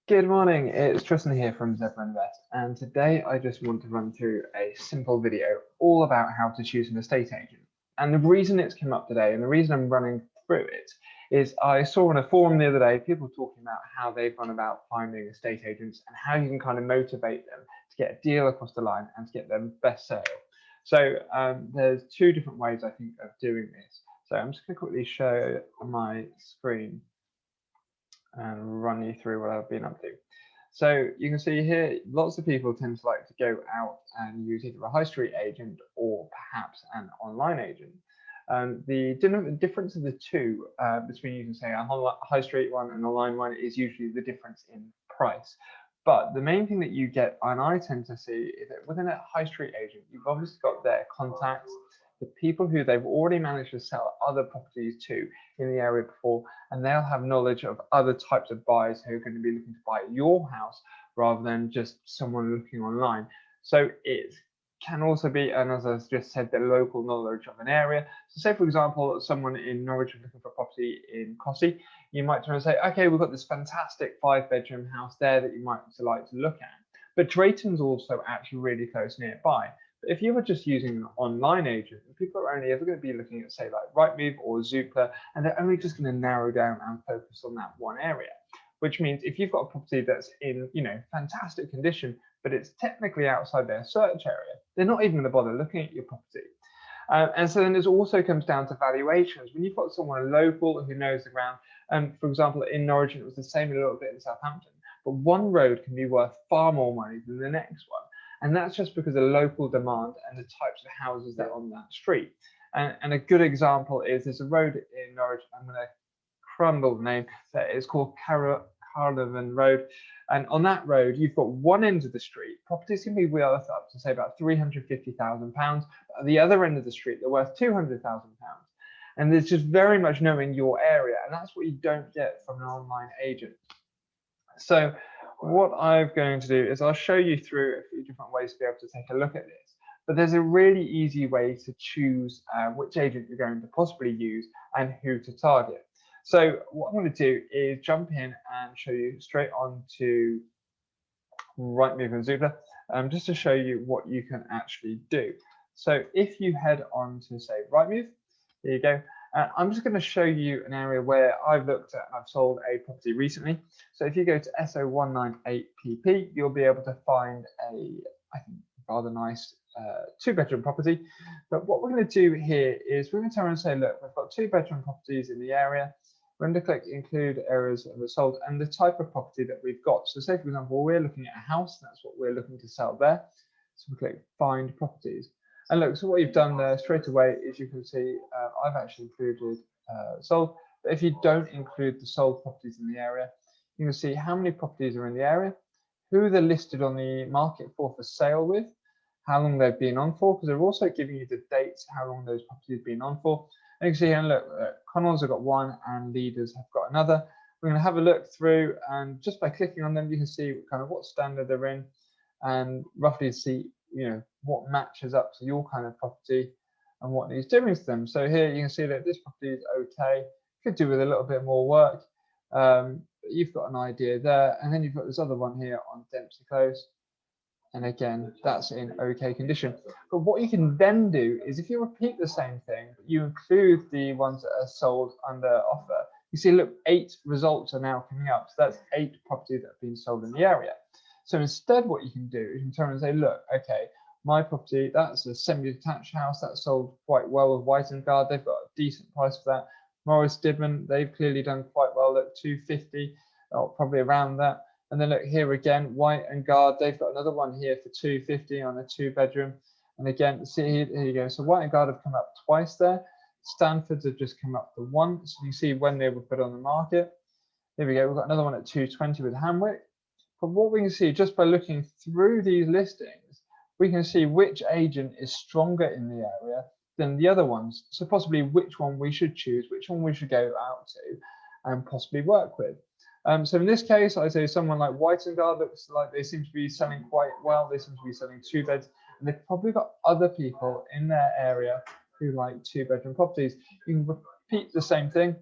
Good morning, it's Tristan here from ZebraInvest, and today I just want to run through a simple video all about how to choose an estate agent. And the reason it's come up today and the reason I'm running through it is I saw on a forum the other day people talking about how they've gone about finding estate agents and how you can kind of motivate them to get a deal across the line and to get them best sale. So there's two different ways I think of doing this. So I'm just going to quickly show my screen and run you through what I've been up to. So you can see here, lots of people tend to like to go out and use either a high street agent or perhaps an online agent. The difference of the two between you can say a high street one and an online one is usually the difference in price. But the main thing that you get, and I tend to see, is that within a high street agent, you've obviously got their contacts, the people who they've already managed to sell other properties to in the area before, and they'll have knowledge of other types of buyers who are going to be looking to buy your house rather than just someone looking online. So it can also be, and as I just said, the local knowledge of an area. So say, for example, someone in Norwich is looking for a property in Cossey, you might turn and say, okay, we've got this fantastic 5-bedroom house there that you might like to look at. But Drayton's also actually really close nearby. But if you were just using an online agent, people are only ever going to be looking at, say, like Rightmove or Zoopla, and they're only just going to narrow down and focus on that one area. Which means if you've got a property that's in, fantastic condition, but it's technically outside their search area, they're not even going to bother looking at your property. And so then it also comes down to valuations. When you've got someone local who knows the ground, for example, in Norwich, it was the same a little bit in Southampton, but one road can be worth far more money than the next one. And that's just because of local demand and the types of houses that are on that street. And a good example is there's a road in Norwich, I'm going to crumble the name, that is called Carnarvon Road. And on that road, you've got one end of the street, properties can be worth up to say about £350,000. But at the other end of the street, they're worth £200,000. And there's just very much knowing your area. And that's what you don't get from an online agent. So what I'm going to do is I'll show you through a few different ways to be able to take a look at this. But there's a really easy way to choose which agent you're going to possibly use and who to target. So what I'm going to do is jump in and show you straight on to Rightmove and Zoopla, just to show you what you can actually do. So if you head on to, say, Rightmove, there you go. I'm just going to show you an area where I've looked at and I've sold a property recently. So if you go to SO198PP, you'll be able to find a, I think, rather nice 2-bedroom property. But what we're going to do here is we're going to turn around and say, look, we've got 2-bedroom properties in the area. We're going to click include areas that are sold and the type of property that we've got. So say, for example, we're looking at a house, that's what we're looking to sell there. So we click find properties. And look, so what you've done there straight away is you can see I've actually included sold. But if you don't include the sold properties in the area, you can see how many properties are in the area, who they're listed on the market for sale with, how long they've been on for, because they're also giving you the dates, how long those properties have been on for. And you can see here, look, Connells have got one and Leaders have got another. We're going to have a look through, and just by clicking on them, you can see kind of what standard they're in and roughly see, what matches up to your kind of property and what needs doing to them. So here you can see that this property is okay, could do with a little bit more work. But you've got an idea there. And then you've got this other one here on Dempsey Close. And again, that's in okay condition. But what you can then do is if you repeat the same thing, but you include the ones that are sold under offer, you see, look, 8 results are now coming up. So that's 8 properties that have been sold in the area. So instead, what you can do is you can turn and say, look, okay, my property, that's a semi-detached house that sold quite well with White and Guard. They've got a decent price for that. Morris Dibben, they've clearly done quite well at 250, or probably around that. And then look here again, White and Guard, they've got another one here for 250 on a 2-bedroom. And again, see here you go. So White and Guard have come up twice there. Stanford's have just come up to 1. So you see when they were put on the market. Here we go. We've got another one at 220 with Hamwick. But what we can see just by looking through these listings, we can see which agent is stronger in the area than the other ones. So possibly which one we should choose, which one we should go out to and possibly work with. So in this case, I say someone like White and Guard looks like they seem to be selling quite well. They seem to be selling 2 beds, and they've probably got other people in their area who like 2-bedroom properties. You can repeat the same thing.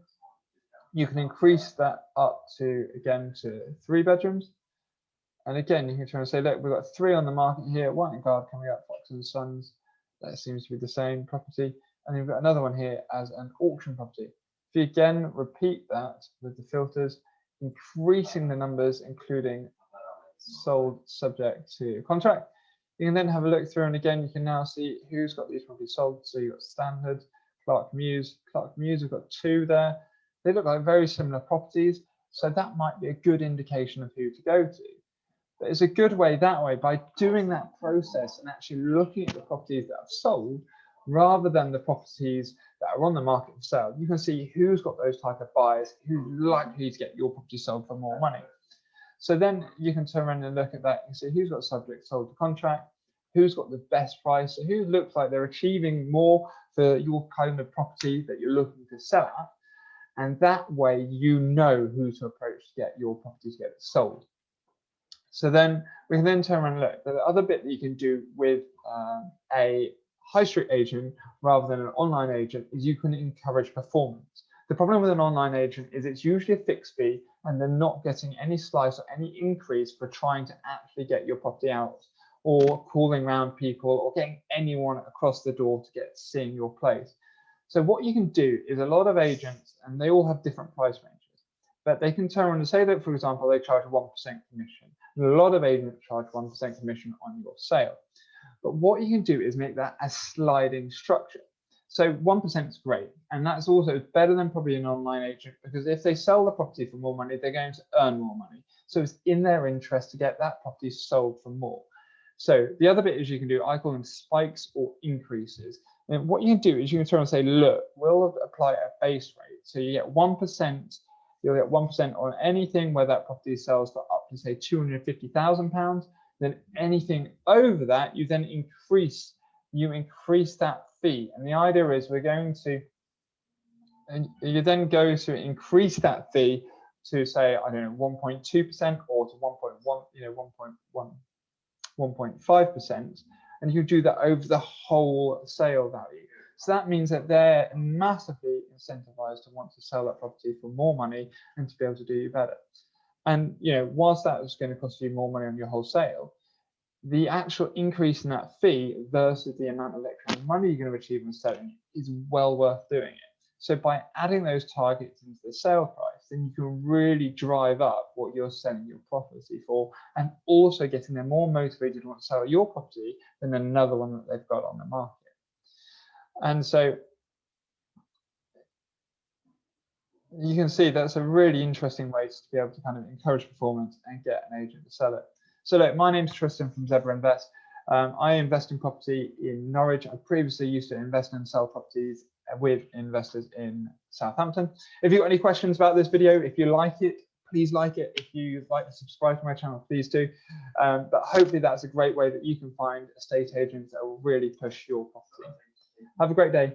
You can increase that up to, again, to 3 bedrooms. And again, you can try and say, look, we've got 3 on the market here, White and Guard coming up, Fox and Sons, that seems to be the same property. And you've got another one here as an auction property. If you again repeat that with the filters, increasing the numbers, including sold subject to contract, you can then have a look through, and again, you can now see who's got these properties sold. So you've got Standard, Clark Muse. Clark Muse have got 2 there. They look like very similar properties, so that might be a good indication of who to go to. But it's a good way that way, by doing that process and actually looking at the properties that have sold rather than the properties that are on the market for sale. You can see who's got those type of buyers, who's likely to get your property sold for more money. So then you can turn around and look at that and see who's got subject sold to contract, who's got the best price, so who looks like they're achieving more for your kind of property that you're looking to sell at. And that way you know who to approach to get your property to get sold. So then we can then turn around and look. The other bit that you can do with a high street agent rather than an online agent is you can encourage performance. The problem with an online agent is it's usually a fixed fee and they're not getting any slice or any increase for trying to actually get your property out, or calling around people, or getting anyone across the door to get seeing your place. So what you can do is, a lot of agents, and they all have different price ranges, but they can turn around and say that, for example, they charge 1% commission. And a lot of agents charge 1% commission on your sale. But what you can do is make that a sliding structure. So 1% is great, and that's also better than probably an online agent, because if they sell the property for more money, they're going to earn more money. So it's in their interest to get that property sold for more. So the other bit is you can do, I call them spikes or increases. And what you can do is you can turn and say, look, we'll apply a base rate. So you get 1%, you'll get 1% on anything where that property sells for up to, say, £250,000. Then anything over that, you then increase that fee. And the idea is we're going to, and you then go to increase that fee to, say, I don't know, 1.2% or to 1.1, 1.5%, and you do that over the whole sale value. So that means that they're massively incentivized to want to sell that property for more money and to be able to do you better. And whilst that is going to cost you more money on your whole sale, the actual increase in that fee versus the amount of extra money you're going to achieve in selling is well worth doing it. So by adding those targets into the sale price, then you can really drive up what you're selling your property for, and also getting them more motivated to want to sell your property than another one that they've got on the market. And so you can see that's a really interesting way to be able to kind of encourage performance and get an agent to sell it. So look, my name's Tristan from ZebraInvest. I invest in property in Norwich. I previously used to invest and sell properties with investors in Southampton. If you've got any questions about this video, if you like it, please like it. If you'd like to subscribe to my channel, please do. But hopefully that's a great way that you can find estate agents that will really push your property. Have a great day.